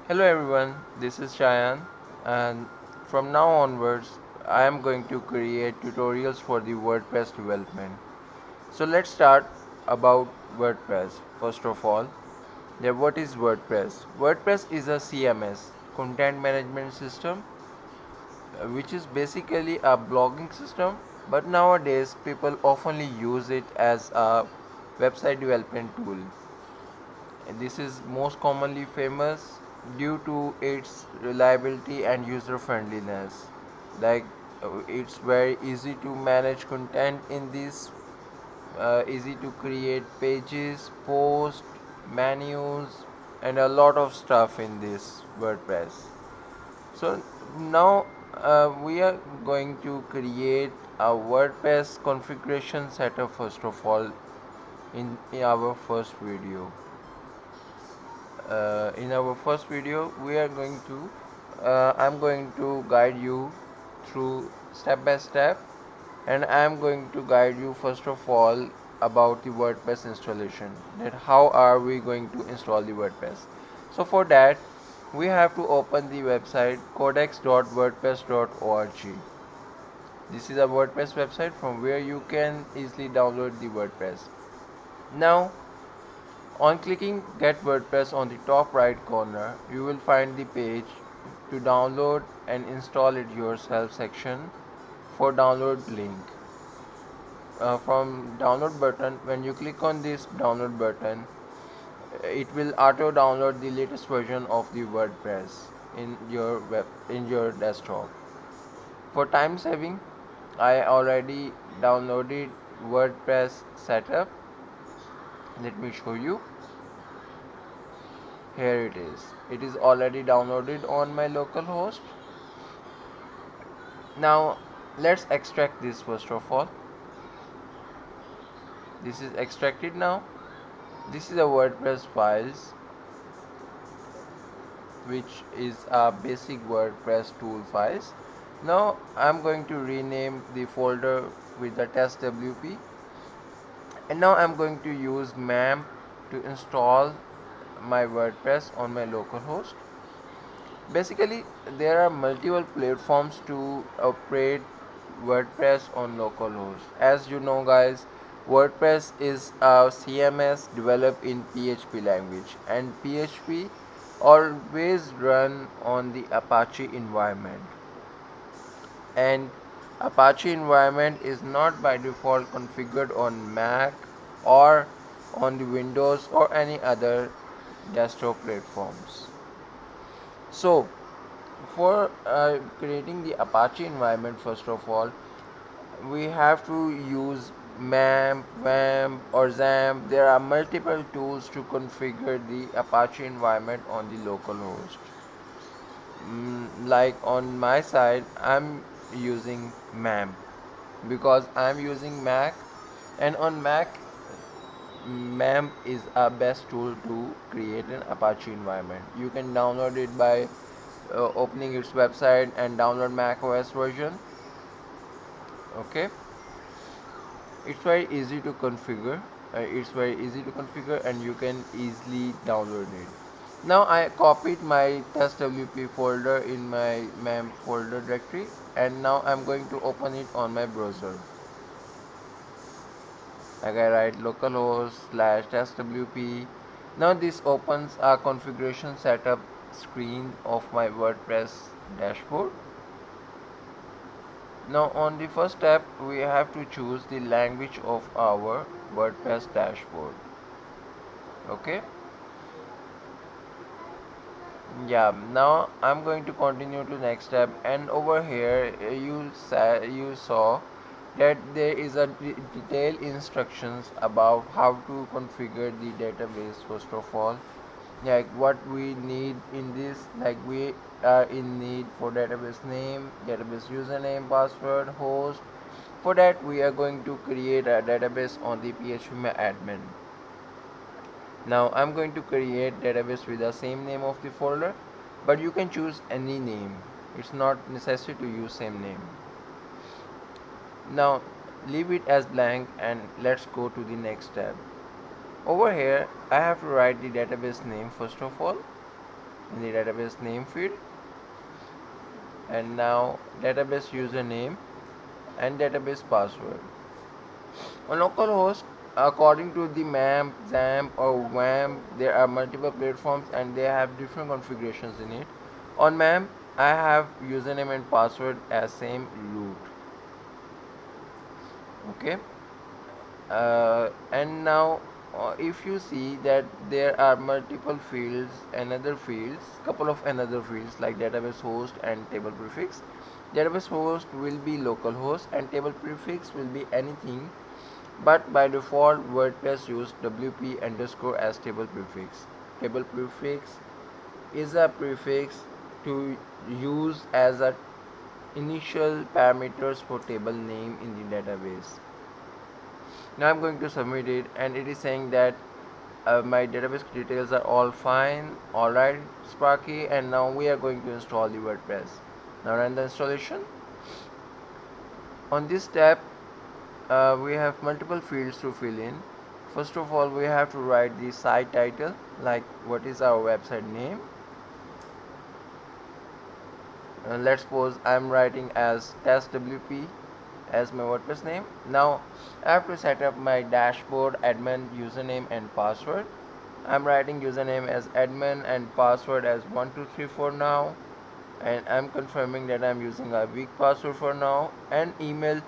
Hello everyone, this is Shayan, and from now onwards I am going to create tutorials for the WordPress development. So let's start about WordPress. First of all, what is WordPress? WordPress is a CMS, content management system, which is basically a blogging system, but nowadays people oftenly use it as a website development tool. This is most commonly famous due to its reliability and user friendliness. Like it's very easy to manage content in this, easy to create pages, posts, menus, and a lot of stuff in this WordPress. So now we are going to create a WordPress configuration setup first of all in our first video. In our first video we are going to I'm going to guide you through step by step, and I'm going to guide you first of all about the WordPress installation, that how are we going to install the WordPress. So for that we have to open the website codex.wordpress.org. This is a WordPress website from where you can easily download the WordPress. Now on clicking Get WordPress on the top right corner, you will find the page to download and install it yourself section for download link. From download button, when you click on this download button, it will auto download the latest version of the WordPress in your desktop. For time saving, I already downloaded WordPress setup. Let me show you. Here it is already downloaded on my local host. Now let's extract this first of all. This is extracted now. This is a WordPress files, which is a basic WordPress tool files. Now I'm going to rename the folder with the test WP, and now I'm going to use MAMP to install my WordPress on my local host. Basically, there are multiple platforms to operate WordPress on localhost. As you know, guys, WordPress is a CMS developed in PHP language, and PHP always run on the Apache environment. And Apache environment is not by default configured on Mac or on the Windows or any other desktop platforms. So for creating the Apache environment, first of all we have to use MAMP, WAMP or XAMPP. There are multiple tools to configure the Apache environment on the local host. Like on my side I'm using MAMP because I'm using Mac, and on Mac MAMP is a best tool to create an Apache environment. You can download it by opening its website and download macOS version. Okay, it's very easy to configure. And you can easily download it. Now I copied my test WP folder in my MAMP folder directory, and now I'm going to open it on my browser. Like I write localhost/testwp. Now this opens a configuration setup screen of my WordPress dashboard. Now on the first step we have to choose the language of our WordPress dashboard. Okay, yeah, now I'm going to continue to next step, and over here you saw that there is a detailed instructions about how to configure the database. First of all, like what we need in this, like we are in need for database name, database username, password, host. For that we are going to create a database on the PHP admin. Now I'm going to create database with the same name of the folder, but you can choose any name. It's not necessary to use same name. Now leave it as blank and let's go to the next tab. Over here I have to write the database name first of all. in the database name field, and now database username and database password. On localhost, according to the MAMP, XAMPP or WAMP, there are multiple platforms and they have different configurations in it. On MAMP, I have username and password as same root. Okay. And now if you see that there are multiple fields, couple of another fields like database host and table prefix. Database host will be localhost and table prefix will be anything, but by default WordPress use wp underscore as table prefix. Table prefix is a prefix to use as a initial parameters for table name in the database. Now I'm going to submit it, and it is saying that my database details are all fine. Alright, Sparky, and now we are going to install the WordPress. Now run the installation. On this step, we have multiple fields to fill in. First of all, we have to write the site title, like what is our website name. Let's suppose I'm writing as testwp as my WordPress name. Now I have to set up my dashboard, admin, username and password. I'm writing username as admin and password as 1234 now, and I'm confirming that I'm using a weak password for now. And email,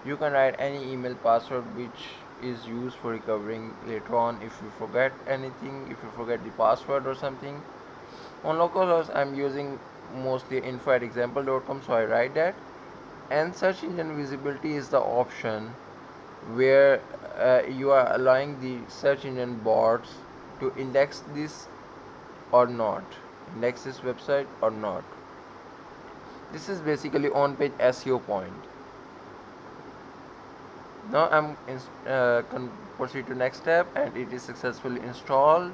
you can write any email password which is used for recovering later on if you forget anything, if you forget the password or something. On localhost, I'm using mostly info@example.com, so I write that. And search engine visibility is the option where you are allowing the search engine bots to index this or not, index this website or not. This is basically on page SEO point. Now I'm proceed to next step, and it is successfully installed,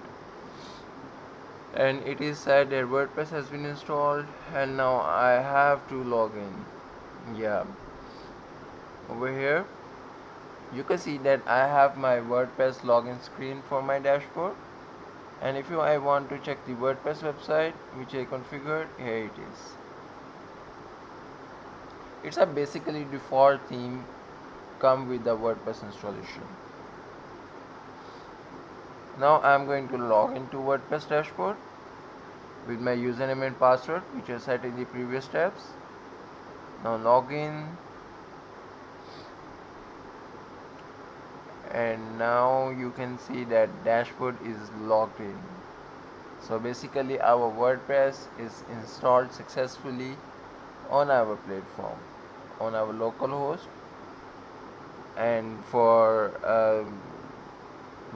and it is said that WordPress has been installed, and now I have to log in. Yeah, over here you can see that I have my WordPress login screen for my dashboard, and if I want to check the WordPress website which I configured, here it is. It's a basically default theme come with the WordPress installation. Now I'm going to log into WordPress dashboard with my username and password which I set in the previous steps. Now log in, and now you can see that dashboard is logged in. So basically our WordPress is installed successfully on our platform, on our local host, and for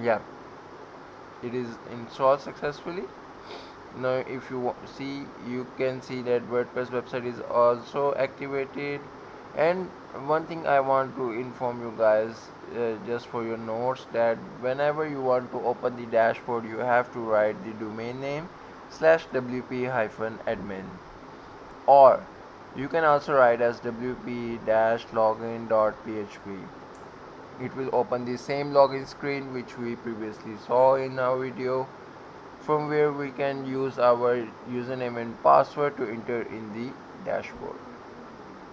yeah, it is installed successfully. Now if you see, you can see that WordPress website is also activated. And one thing I want to inform you guys, just for your notes, that whenever you want to open the dashboard, you have to write the domain name /wp-admin, or you can also write as wp-login.php. It will open the same login screen which we previously saw in our video, from where we can use our username and password to enter in the dashboard.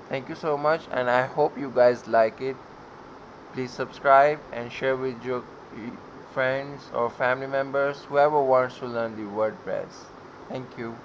Thank you so much, and I hope you guys like it. Please subscribe and share with your friends or family members, whoever wants to learn the WordPress. Thank you.